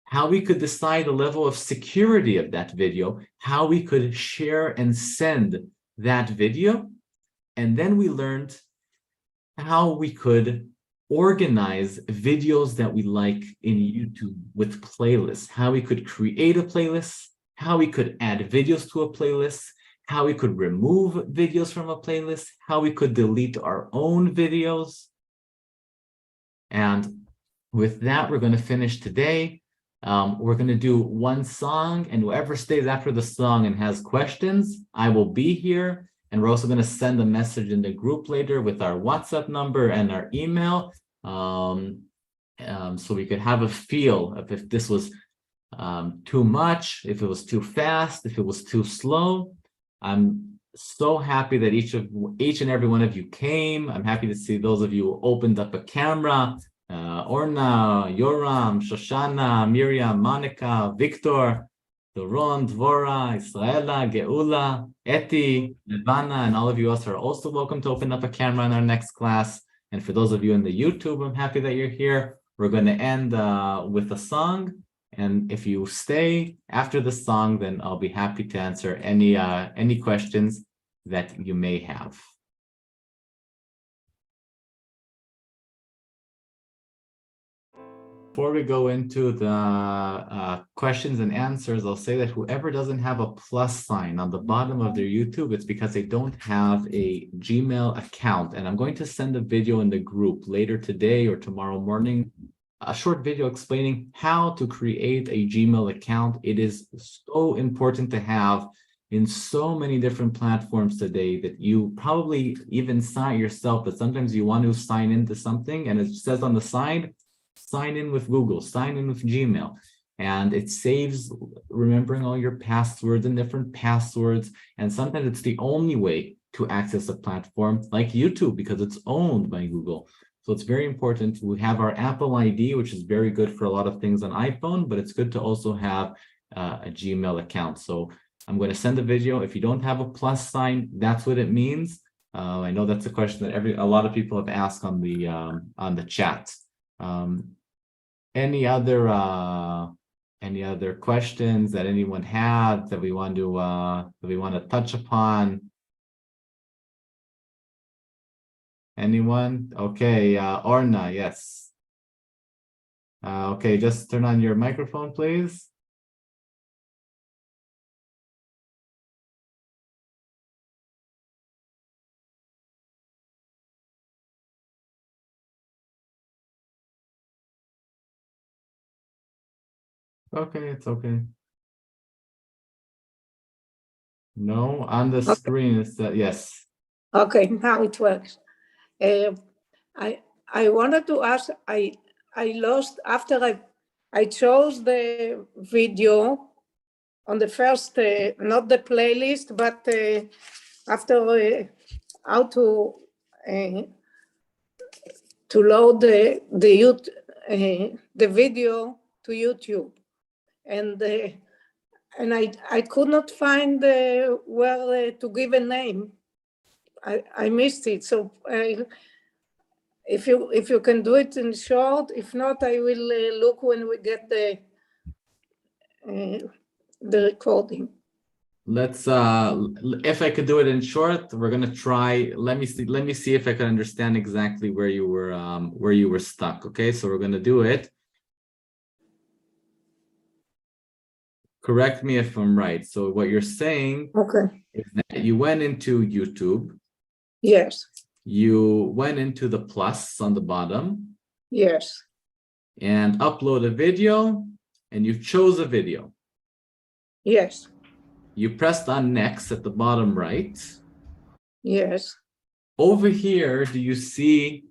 how we could decide the level of security of that video, how we could share and send that video. And then we learned how we could organize videos that we like in YouTube with playlists, how we could create a playlist, how we could add videos to a playlist, how we could remove videos from a playlist, how we could delete our own videos. And with that, we're going to finish today. We're going to do one song, and whoever stays after the song and has questions, I will be here. And we're also going to send a message in the group later with our WhatsApp number and our email. So we could have a feel of if this was too much, if it was too fast, if it was too slow. I'm so happy that each and every one of you came. I'm happy to see those of you who opened up a camera. Orna, Yoram, Shoshana, Miriam, Monica, Victor, Doron, Dvora, Israela, Geula, Eti, Levana, and all of you else are also welcome to open up a camera in our next class. And for those of you in the YouTube, I'm happy that you're here. We're going to end with a song. And if you stay after the song, then I'll be happy to answer any questions that you may have. Before we go into the questions and answers, I'll say that whoever doesn't have a plus sign on the bottom of their YouTube, it's because they don't have a Gmail account. And I'm going to send a video in the group later today or tomorrow morning, a short video explaining how to create a Gmail account. It is so important to have in so many different platforms today that you probably even sign yourself, but sometimes you want to sign into something and it says on the side, sign in with Google, sign in with Gmail. And it saves remembering all your passwords and different passwords. And sometimes it's the only way to access a platform like YouTube because it's owned by Google. So it's very important. We have our Apple ID, which is very good for a lot of things on iPhone, but it's good to also have a Gmail account. So I'm going to send a video. If you don't have a plus sign, that's what it means. I know that's a question that a lot of people have asked on the chat. Any other questions that anyone had that we want to touch upon? Anyone? Okay, Orna, yes. Okay, just turn on your microphone, please. Okay, it's okay. No, on the screen it's yes. Okay, now it works. I wanted to ask. I lost after I chose the video on the first, not the playlist, but after how to load the video to YouTube, and I could not find where to give a name. I missed it. So if you can do it in short, if not, I will look when we get the recording. Let's if I could do it in short, we're gonna try. Let me see if I can understand exactly where you were stuck. Okay, so we're gonna do it. Correct me if I'm right. So what you're saying is that you went into YouTube. Yes. You went into the plus on the bottom. Yes. And upload a video, and you chose a video. Yes. You pressed on next at the bottom right. Yes. Over here, do you see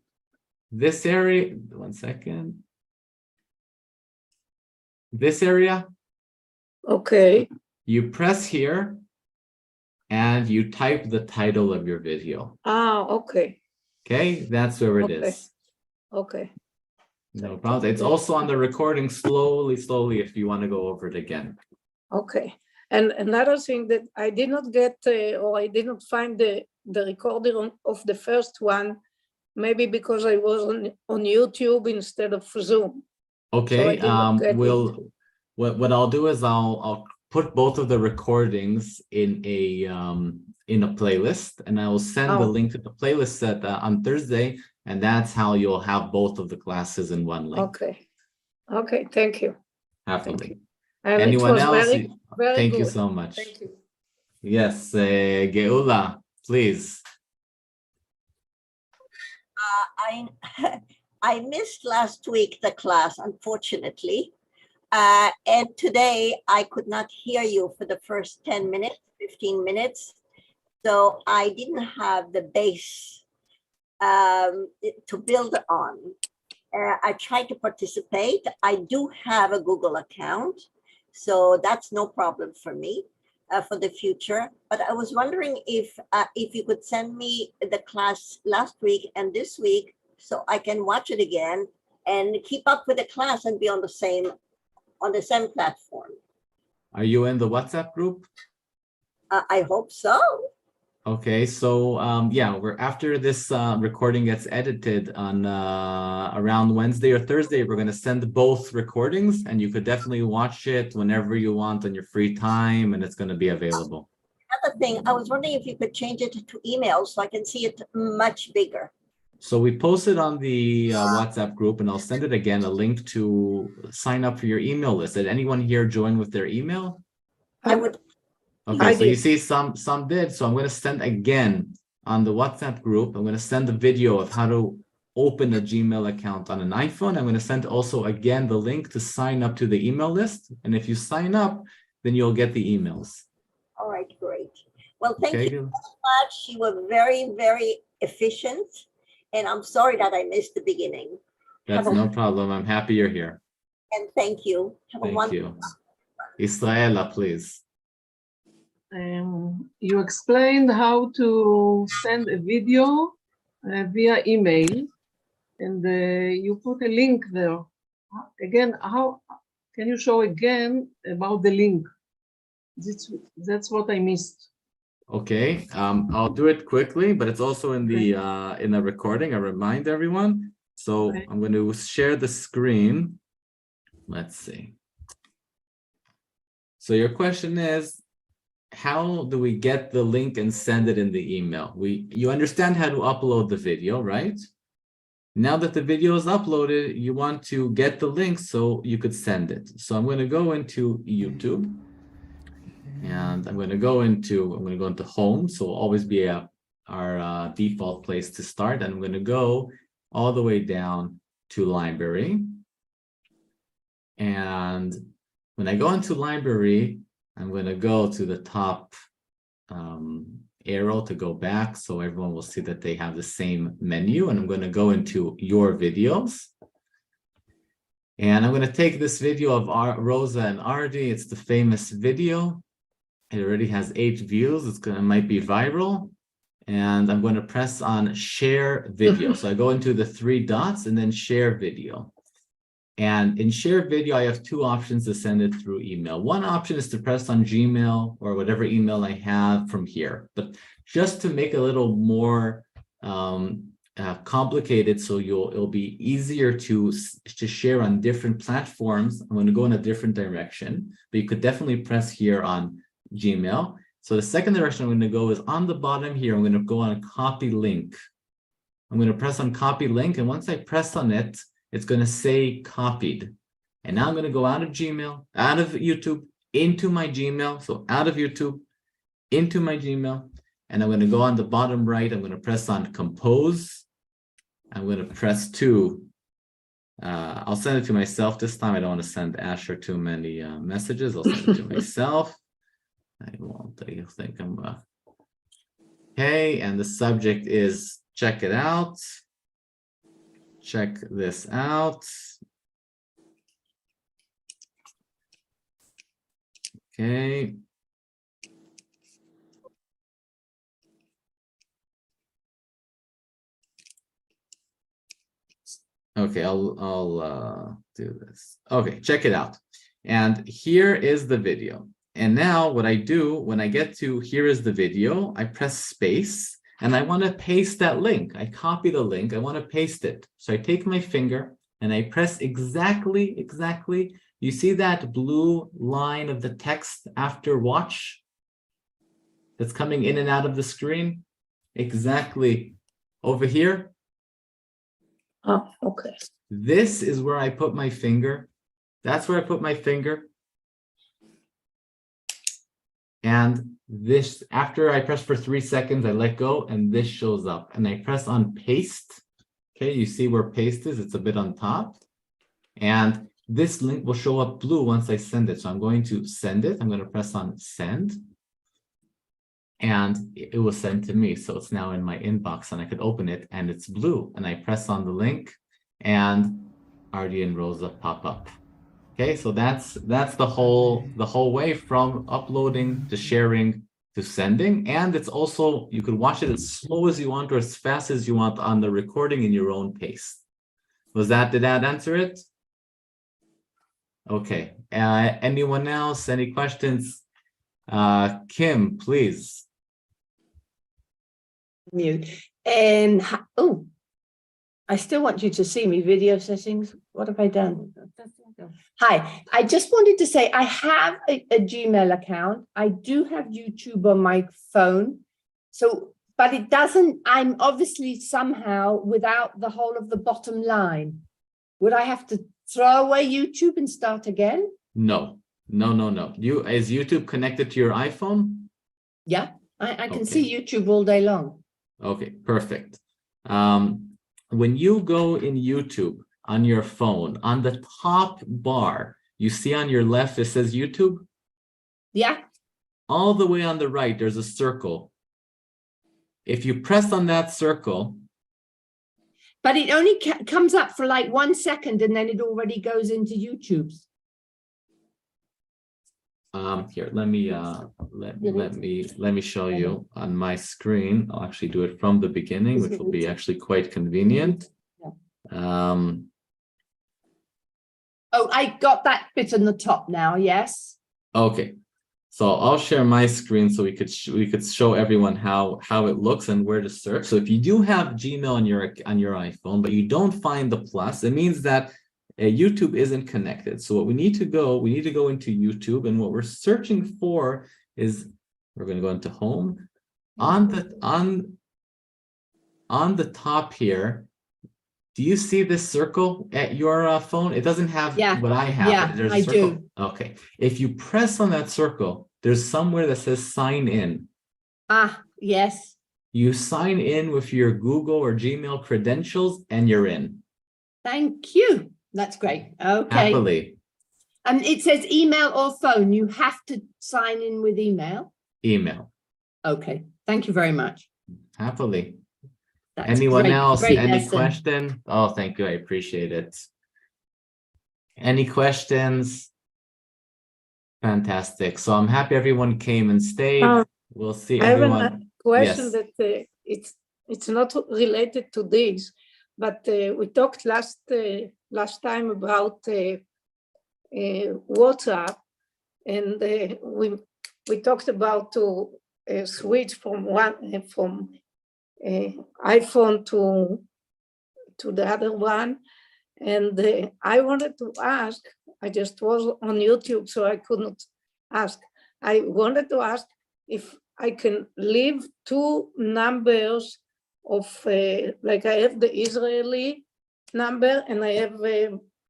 this area? 1 second. This area? Okay. You press here and you type the title of your video. Okay. Okay, that's where it is. Okay. No problem. It's also on the recording slowly if you want to go over it again. Okay. And another thing that I did not get or I did not find the recording of the first one, maybe because I was on YouTube instead of Zoom. Okay, So what I'll do is I'll put both of the recordings in a playlist, and I will send the link to the playlist set on Thursday, and that's how you'll have both of the classes in one link. Okay, thank you. Happily. Thank you. And Anyone else? very Thank good. you so much. Thank you. Yes, Geula, please. I missed last week the class, unfortunately. And today I could not hear you for the first 10 minutes, 15 minutes. So I didn't have the base to build on. I tried to participate. I do have a Google account, so that's no problem for me for the future. But I was wondering if you could send me the class last week and this week so I can watch it again and keep up with the class and be on the same platform. Are you in the WhatsApp group? I hope so. Okay, so yeah, we're after this recording gets edited on around Wednesday or Thursday, we're going to send both recordings, and you could definitely watch it whenever you want on your free time, and it's going to be available. Another thing, I was wondering if you could change it to email so I can see it much bigger. So we posted on the WhatsApp group, and I'll send it again, a link to sign up for your email list. Did anyone here join with their email? I would. Okay, so you see some did. So I'm going to send again on the WhatsApp group. I'm going to send the video of how to open a Gmail account on an iPhone. I'm going to send also again the link to sign up to the email list. And if you sign up, then you'll get the emails. All right, great. Well, thank you so much. You were very, very efficient. And I'm sorry that I missed the beginning. That's no problem. I'm happy you're here. And thank you. Thank you. Israela, please. You explained how to send a video via email, and you put a link there. Again, how can you show again about the link? That's what I missed. Okay, I'll do it quickly, but it's also in the recording. I remind everyone. So I'm going to share the screen. Let's see. So your question is, how do we get the link and send it in the email? You understand how to upload the video, right? Now that the video is uploaded, you want to get the link so you could send it. So I'm going to go into YouTube, and I'm going to go into home. So will always be our default place to start. And I'm going to go all the way down to library. And when I go into library, I'm going to go to the top arrow to go back, so everyone will see that they have the same menu. And I'm going to go into your videos. And I'm going to take this video of Rosa and Ardi. It's the famous video. It already has 8 views. It might be viral. And I'm going to press on share video. So I go into the 3 dots and then share video. And in share video, I have 2 options to send it through email. One option is to press on Gmail or whatever email I have from here. But just to make it a little more complicated, so it'll be easier to share on different platforms, I'm going to go in a different direction. But you could definitely press here on Gmail. So the second direction I'm going to go is on the bottom here. I'm going to go on copy link. I'm going to press on copy link. And once I press on it, it's going to say copied. And now I'm going to go out of Gmail, out of YouTube, into my Gmail. So out of YouTube, into my Gmail. And I'm going to go on the bottom right. I'm going to press on compose. I'm going to press I'll send it to myself this time. I don't want to send Asher too many messages. I'll send it to myself. I won't. I think I'm okay. And the subject is check it out. Check this out. Okay. Okay, I'll do this. Okay, check it out. And here is the video. And now what I do when I get to here is the video, I press space. And I want to paste that link. I copy the link. I want to paste it. So I take my finger and I press exactly. You see that blue line of the text after watch that's coming in and out of the screen? Exactly over here. Oh, okay. This is where I put my finger. That's where I put my finger. And this, after I press for 3 seconds, I let go and this shows up and I press on paste. Okay, you see where paste is, it's a bit on top. And this link will show up blue once I send it. So I'm going to send it. I'm going to press on send. And it will send to me. So it's now in my inbox and I could open it and it's blue. And I press on the link and Artie and Rosa pop up. Okay, so that's the whole way from uploading to sharing to sending. And it's also, you could watch it as slow as you want or as fast as you want on the recording in your own pace. Did that answer it? Okay, anyone else, any questions? Kim, please. Mute. Oh, I still want you to see me. Video settings. What have I done? Hi, I just wanted to say I have a Gmail account. I do have YouTube on my phone. So, but it doesn't, I'm obviously somehow without the whole of the bottom line. Would I have to throw away YouTube and start again? No. Is YouTube connected to your iPhone? Yeah, I can Okay. see YouTube all day long. Okay, perfect. When you go in YouTube on your phone, on the top bar, you see on your left, it says YouTube. Yeah. All the way on the right, there's a circle. If you press on that circle, But it only comes up for like 1 second and then it already goes into YouTube's. here, let me show you on my screen. I'll actually do it from the beginning, which will be actually quite convenient. Oh, I got that bit on the top now, yes. Okay, so I'll share my screen so we could show everyone how it looks and where to search. So if you do have Gmail on your iPhone, but you don't find the plus, it means that YouTube isn't connected. So what we need to go into YouTube, and what we're searching for is, we're going to go into home. On the top here, do you see this circle at your phone? It doesn't have what I have. Yeah, but there's a I circle. do. Okay. If you press on that circle, there's somewhere that says sign in. Ah, yes. You sign in with your Google or Gmail credentials and you're in. Thank you. That's great. Okay. Happily. And it says email or phone. You have to sign in with email. Email. Okay. Thank you very much. Happily. That's Anyone great, else? great Any lesson. question? Oh, thank you. I appreciate it. Any questions? Fantastic. So I'm happy everyone came and stayed. We'll see I have a everyone. question Yes. that it's not related to this, but we talked last time about WhatsApp, and we talked about to switch from iPhone to the other one, and I wanted to ask. I just was on YouTube, so I couldn't ask. I wanted to ask if I can leave two numbers of, like I have the Israeli number and I have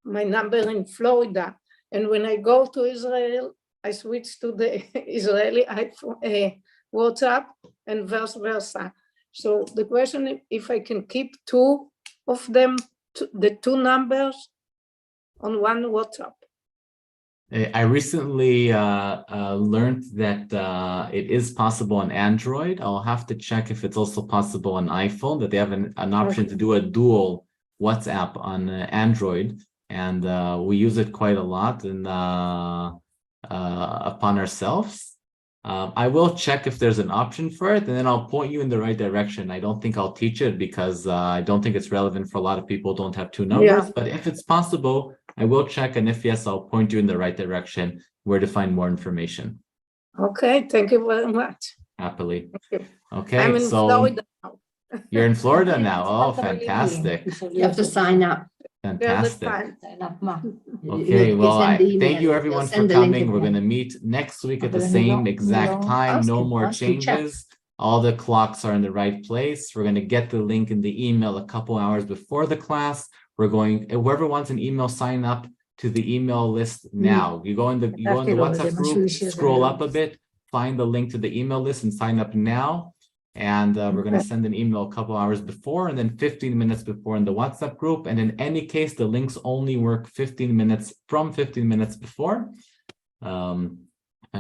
my number in Florida. And when I go to Israel, I switch to the Israeli iPhone, WhatsApp, and vice versa. So the question is if I can keep two of them, the two numbers on one WhatsApp. I recently learned that it is possible on Android. I'll have to check if it's also possible on iPhone, that they have an option to do a dual WhatsApp on Android. And we use it quite a lot upon ourselves. I will check if there's an option for it, and then I'll point you in the right direction. I don't think I'll teach it because I don't think it's relevant for a lot of people who don't have two numbers. Yeah. But if it's possible, I will check, and if yes, I'll point you in the right direction where to find more information. Okay, thank you very much. Happily. Thank you. Okay, I'm in so Florida now. you're in Florida now. Oh, fantastic. You have to sign up. Yeah, that's Fantastic. fine. Okay, well, Send the thank you email. everyone They'll for send the link coming. We're again. going to meet next week at the Okay, same no, exact no, time. ask No him, more ask him, check. changes. All the clocks are in the right place. We're going to get the link in the email a couple hours before the class. We're going, whoever wants an email, sign up to the email list now. You go in the WhatsApp group, scroll up a bit, find the link to the email list and sign up now. And we're going to Okay. send an email a couple hours before and then 15 minutes before in the WhatsApp group. And in any case, the links only work 15 minutes from 15 minutes before.